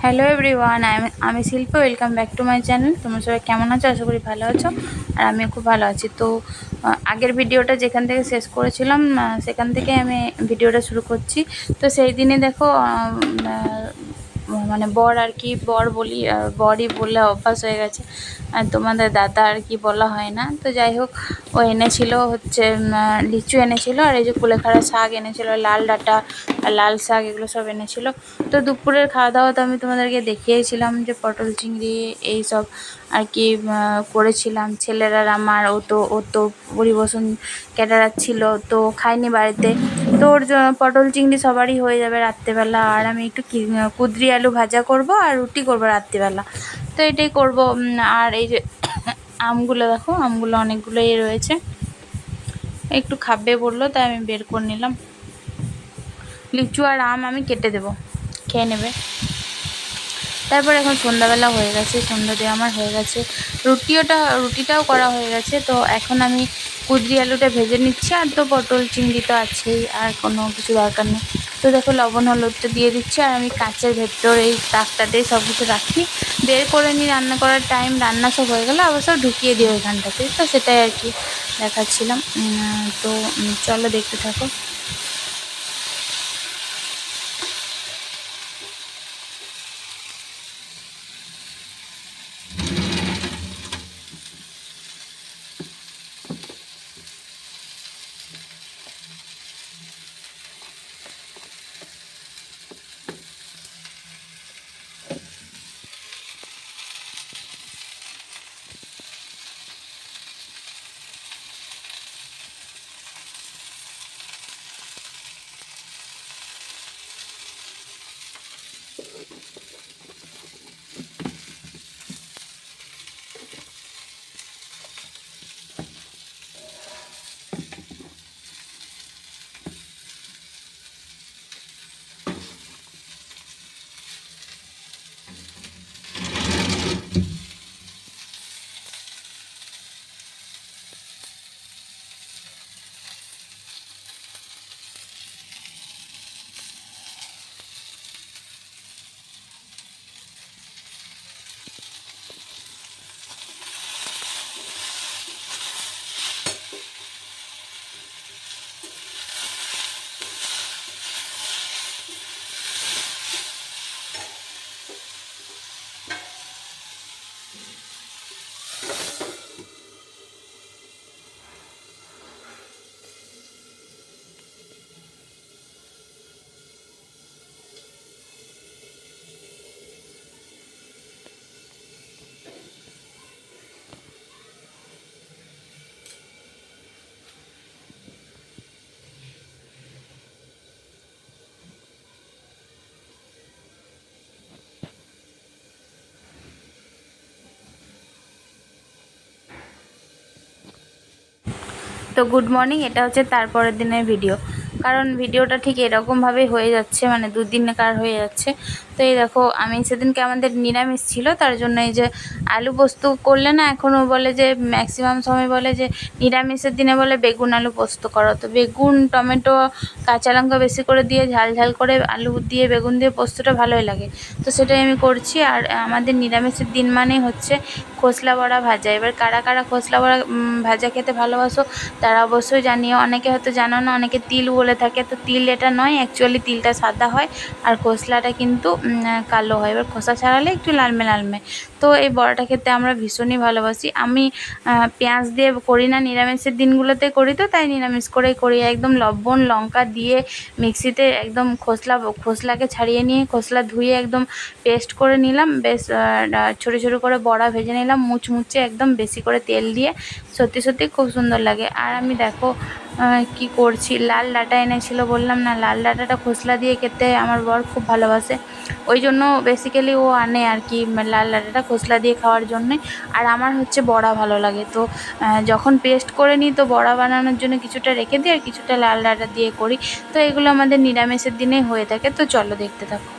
Hello everyone, আমি Shilpa. Welcome back to my channel. তোমরা সবাই কেমন আছো? আশা করি ভালো আছো। আর আমিও খুব ভালো আছি। তো আগের ভিডিওটা যেখান থেকে শেষ করেছিলাম সেখান থেকে আমি ভিডিওটা শুরু করছি। তো সেই দিনে দেখো মানে বর আর কি, বর বলি, বরই বললে অভ্যাস হয়ে গেছে। আর তোমাদের দাদা আর কি বলা হয় না। তো যাই হোক, ও এনেছিল হচ্ছে লিচু এনেছিল, আর এই যে কুলেখাড়া শাক এনেছিল, লাল ডাঁটা আর লাল শাক, এগুলো সব এনেছিল। তো দুপুরের খাওয়া দাওয়া তো আমি তোমাদেরকে দেখিয়েছিলাম যে পটল চিংড়ি এই সব আর কি করেছিলাম। ছেলেরা আমার ও তো পরিবেশন ক্যাটারার ছিল, তো খাইনি বাড়িতে। তো ওর পটল চিংড়ি সবারই হয়ে যাবে রাত্রেবেলা। আর আমি একটু কুদরি আলু ভাজা করব আর রুটি করব রাত্রিবেলা। তো এটাই করব। আর এই যে আমগুলো দেখো, আমগুলো অনেকগুলোই রয়েছে। একটু খাবে বললো, তাই আমি বের করে নিলাম। লিচু আর আম আমি কেটে দেবো, খেয়ে নেবে। তারপর এখন সন্ধ্যাবেলা হয়ে গেছে, সন্ধ্যা দিয়ে আমার হয়ে গেছে। রুটিটাও করা হয়ে গেছে। তো এখন আমি কুদরি আলুটা ভেজে নিচ্ছি, আর তো পটল চিংড়ি তো আছেই, আর কোনো কিছু দরকার নেই। তো দেখো লবণ হলুদটা দিয়ে দিচ্ছি, আর আমি কাঁচের ভেতর এই তাকটাতেই সব কিছু রাখি, বের করে নিই রান্না করার টাইম। রান্না সব হয়ে গেলে অবশ্য ঢুকিয়ে দিই ওইখানটাতে। তো সেটাই আর কি দেখাচ্ছিলাম। তো চলো দেখতে থাকো। তো গুড মর্নিং, এটা হচ্ছে তারপরের দিনের ভিডিও। কারণ ভিডিওটা ঠিক এরকমভাবেই হয়ে যাচ্ছে, মানে দুদিনকার হয়ে যাচ্ছে। তো এই দেখো, আমি সেদিনকে আমাদের নিরামিষ ছিল, তার জন্য এই যে আলু পোস্ত করলে না, এখনও বলে যে ম্যাক্সিমাম সময় বলে যে নিরামিষের দিনে বলে বেগুন আলু পোস্ত করো। তো বেগুন, টমেটো, কাঁচা লঙ্কা বেশি করে দিয়ে ঝাল ঝাল করে আলু দিয়ে বেগুন দিয়ে পোস্তটা ভালোই লাগে। তো সেটাই আমি করছি। আর আমাদের নিরামিষের দিন মানে হচ্ছে খোসলা বড়া ভাজা। এবার কারা কারা খোসলা বড়া ভাজা খেতে ভালোবাসো তারা অবশ্যই জানিও। অনেকে হয়তো জানো না, অনেকে তিল বলে থাকে। তো তিল এটা নয়, অ্যাকচুয়ালি তিলটা সাদা হয় আর খোসলাটা কিন্তু কালো হয়। এবার খোসা ছাড়ালে একটু লালমে লালমে। তো এই বড়াটা খেতে আমরা ভীষণই ভালোবাসি। আমি পেঁয়াজ দিয়ে করি না, নিরামিষের দিনগুলোতে করি, তো তাই নিরামিষ করেই করি। একদম লবণ লঙ্কা দিয়ে মিক্সিতে একদম খোসলাকে ছাড়িয়ে নিয়ে খোসলা ধুয়ে একদম পেস্ট করে নিলাম। বেশ ছোটো ছোটো করে বড়া ভেজে নিলাম, মুচমুচে একদম, বেশি করে তেল দিয়ে। সত্যি সত্যি খুব সুন্দর লাগে। আর আমি দেখো কি করছি, লাল ডাঁটা এনেছিল, বললাম না, লাল ডাঁটাটা খোসলা দিয়ে খেতে আমার বর খুব ভালোবাসে। ওই জন্য বেসিক্যালি ও আনে আর কি, লাল ডাঁটাটা খোসলা দিয়ে খাওয়ার জন্যে। আর আমার হচ্ছে বড়া ভালো লাগে। তো যখন পেস্ট করে নিই, তো বড়া বানানোর জন্য কিছুটা রেখে দিই আর কিছুটা লাল ডাঁটা দিয়ে করি। তো এগুলো আমাদের নিরামিষের দিনেই হয়ে থাকে। তো চলো দেখতে থাকো।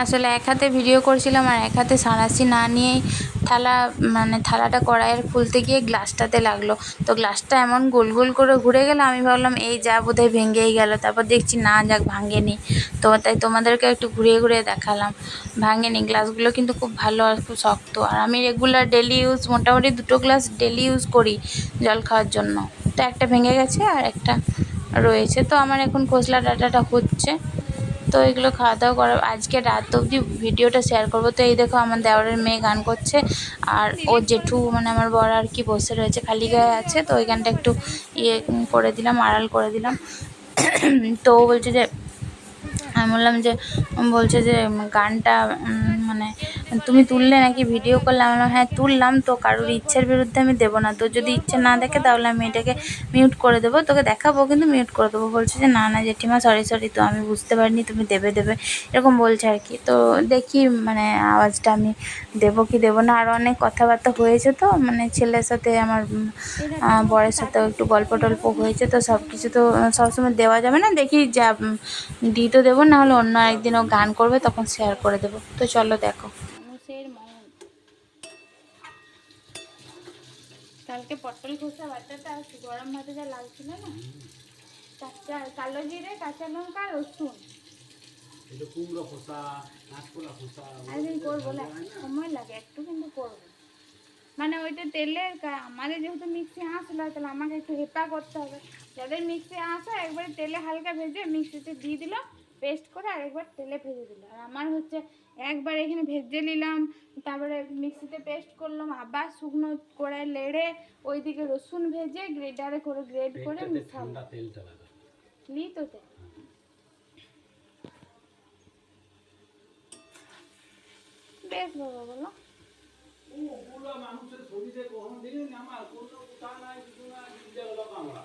আসলে এক হাতে ভিডিও করছিলাম আর এক হাতে সাঁড়াশি না নিয়েই থালাটা কড়াইয়ের খুলতে গিয়ে গ্লাসটাতে লাগলো। তো গ্লাসটা এমন গোল গোল করে ঘুরে গেল, আমি ভাবলাম এই যা বোধহয় ভেঙেই গেল। তারপর দেখছি না, যাক ভাঙেনি। তো তাই তোমাদেরকে একটু ঘুরিয়ে ঘুরিয়ে দেখালাম, ভাঙেনি। গ্লাসগুলো কিন্তু খুব ভালো আর খুব শক্ত। আর আমি রেগুলার ডেলি ইউজ মোটামুটি 2টো গ্লাস ডেলি ইউজ করি জল খাওয়ার জন্য। তো একটা ভেঙে গেছে আর একটা রয়েছে। তো আমার এখন খোসলা ডাঁটাটা হচ্ছে। তো এগুলো খাওয়া দাওয়া করার আজকে রাত অবধি ভিডিওটা শেয়ার করবো। তো এই দেখো আমার দেওরের মেয়ে গান করছে আর ও জেঠু আমার বর আর কি বসে রয়েছে, খালি গায়ে আছে। তো ওইখানটা একটু করে দিলাম, আড়াল করে দিলাম। তো ও বলছে যে, আমি বললাম যে, বলছে যে গানটা তুমি তুললে নাকি, ভিডিও করলে? আমি বললাম হ্যাঁ তুললাম, তো কারোর ইচ্ছের বিরুদ্ধে আমি দেবো না। তো যদি ইচ্ছে না দেখে তাহলে আমি এটাকে মিউট করে দেবো, তোকে দেখাবো কিন্তু মিউট করে দেবো। বলছে যে না না জেঠিমা সরি, তো আমি বুঝতে পারিনি তুমি দেবে এরকম বলছে আর কি। তো দেখি আওয়াজটা আমি দেবো কি দেবো না। আরও অনেক কথাবার্তা হয়েছে, তো ছেলের সাথে আমার বরের সাথেও একটু গল্প টল্প হয়েছে। তো সব কিছু তো সবসময় দেওয়া যাবে না, দেখি যা দিই তো দেবো, না হলে অন্য একদিন ও গান করবে তখন শেয়ার করে দেবো। তো চলো দেখো। কালকে পটল খোসা বাটাটা গরম ভাতে যা লাগছিল না, কাঁচা কালো জিরে, কাঁচা লঙ্কা, রসুন, কুমড়ো খোসা, কাঁচকলা খোসা, একদিন করবো, সময় লাগে একটু, কিন্তু করবো। ওইটা তেলে আমাদের যেহেতু মিক্সি আসলো, তাহলে আমাকে একটু হেপা করতে হবে। যাদের মিক্সি আসে একবারে তেলে হালকা ভেজে মিক্সিতে দিয়ে দিল পেস্ট করে, আর একবার তেলে ভেজে দিল। আর আমার হচ্ছে একবার এখানে ভেজে নিলাম, তারপরে মিক্সিতে পেস্ট করলাম, আবার শুকনো করে লেড়ে ওইদিকে রসুন ভেজে গ্রেটারে করে গ্রেড করে মিশালাম। লি তো বেশ বাবা বলো। মানুষের শরীরে গ্রহণ দিলে আমার কোনো উঠা নাই, কিছু নাই, গেল কামড়া।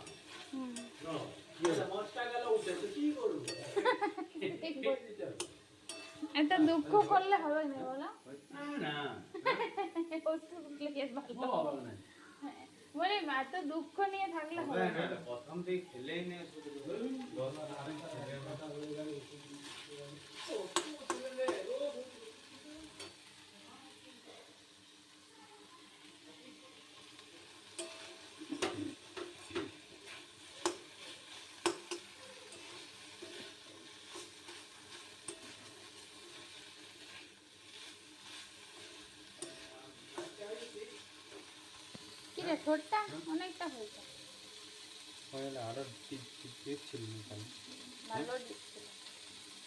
এত দুঃখ করলে হবে না বলো, বলে এত দুঃখ নিয়ে থাকলে হবে না। প্রথম থেকে খেলেই নেই কিরে, ঠোঁটটা অনেকটা হয়েছে, আরো দিচ্ছিল ভালো দিচ্ছিল,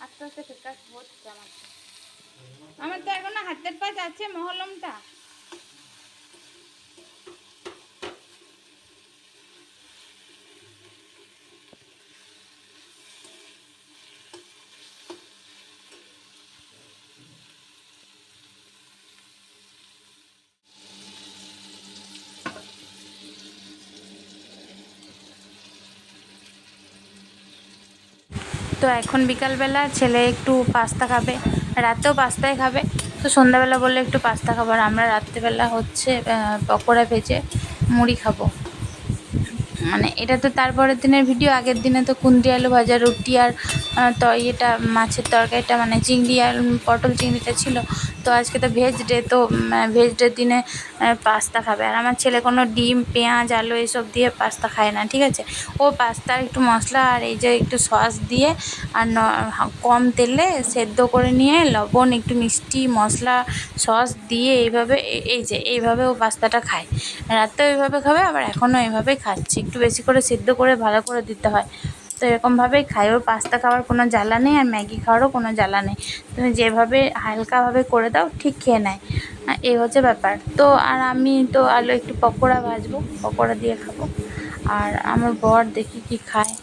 আস্তে আস্তে ঠিকঠাক হচ্ছে। আমার তো এখনো হাতের পাশ আছে মহলমটা। তো এখন বিকালবেলা ছেলে একটু পাস্তা খাবে, রাতেও পাস্তাই খাবে। তো সন্ধ্যাবেলা বললে একটু পাস্তা খাবার, আমরা রাত্রেবেলা হচ্ছে পকোড়া ভেজে মুড়ি খাবো। এটা তো তারপরের দিনের ভিডিও। আগের দিনে তো কুন্দি আলু ভাজা, রুটি আর এটা মাছের তরকারিটা চিংড়ি আর পটল চিংড়িটা ছিল। তো আজকে তো ভেজ ডে, তো ভেজ ডের দিনে পাস্তা খাবে। আর আমার ছেলে কোনো ডিম, পেঁয়াজ, আলু এসব দিয়ে পাস্তা খায় না, ঠিক আছে। ও পাস্তা একটু মশলা আর এই যে একটু সস দিয়ে আর কম তেলে সেদ্ধ করে নিয়ে লবণ, একটু মিষ্টি, মশলা, সস দিয়ে এইভাবে ও পাস্তাটা খায়। রাতেও এইভাবে খাবে, আবার এখনও এইভাবেই খাচ্ছে। একটু বেশি করে সেদ্ধ করে ভালো করে দিতে হয়। তো এরকমভাবেই খায়। ওর পাস্তা খাওয়ার কোনো জ্বালা নেই, আর ম্যাগি খাওয়ারও কোনো জ্বালা নেই। তুমি যেভাবে হালকাভাবে করে দাও ঠিক খেয়ে নেয়, এই হচ্ছে ব্যাপার। তো আর আমি তো আলু একটু পকোড়া ভাজবো, পকোড়া দিয়ে খাবো। আর আমার বর দেখি কি খায়।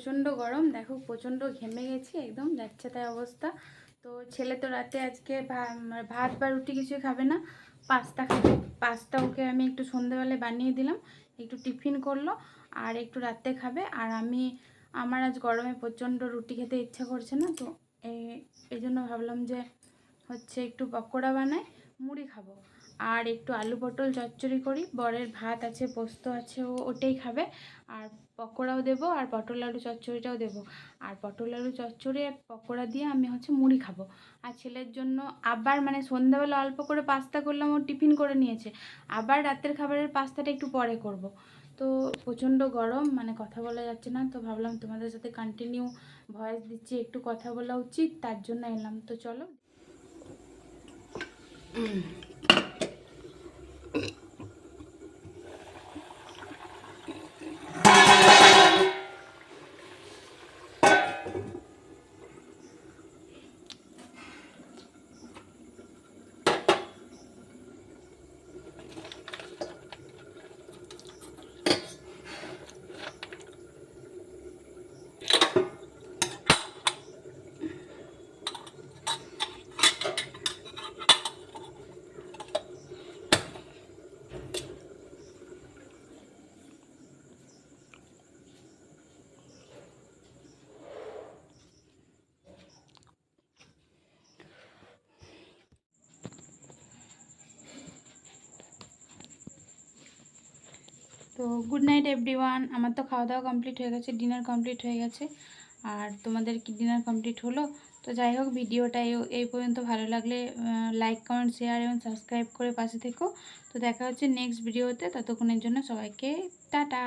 প্রচণ্ড গরম, দেখো প্রচণ্ড ঘেমে গেছি, একদম যাচ্ছে তাই অবস্থা। তো ছেলে তো রাতে আজকে ভাত বা রুটি কিছুই খাবে না, পাস্তা খাবে। পাস্তা ওকে আমি একটু সন্ধ্যেবেলায় বানিয়ে দিলাম, একটু টিফিন করলো আর একটু রাতে খাবে। আর আমার আজ গরমে প্রচণ্ড রুটি খেতে ইচ্ছা করছে না, তো এই জন্য ভাবলাম যে হচ্ছে একটু পকোড়া বানাই, মুড়ি খাবো। আর একটু আলু পটল চচ্চড়ি করি, বরের ভাত আছে, পোস্ত আছে, ওটাই খাবে। আর পকোড়াও দেবো আর পটল আলু চচ্চড়িটাও দেবো। আর পটল আলু চচ্চড়ি আর পকোড়া দিয়ে আমি হচ্ছে মুড়ি খাবো। আর ছেলের জন্য আবার মানে সন্ধ্যাবেলা অল্প করে পাস্তা করলাম, ও টিফিন করে নিয়েছে। আবার রাতের খাবারের পাস্তাটা একটু পরে করব। তো প্রচণ্ড গরম, মানে কথা বলা যাচ্ছে না, তো ভাবলাম তোমাদের সাথে কন্টিনিউ ভয়েস দিচ্ছি, একটু কথা বলা উচিত, তার জন্য এলাম। তো চলো। তো গুড নাইট এভরিওয়ান। আমার তো খাওয়া দাওয়া কমপ্লিট হয়ে গেছে, ডিনার কমপ্লিট হয়ে গেছে। আর তোমাদের কি ডিনার কমপ্লিট হলো? তো যাই হোক, ভিডিওটা এই পর্যন্ত। ভালো লাগলে লাইক কমেন্ট শেয়ার এবং সাবস্ক্রাইব করে পাশে থেকো। তো দেখা হচ্ছে নেক্সট ভিডিওতে, ততক্ষণের জন্য সবাইকে টাটা।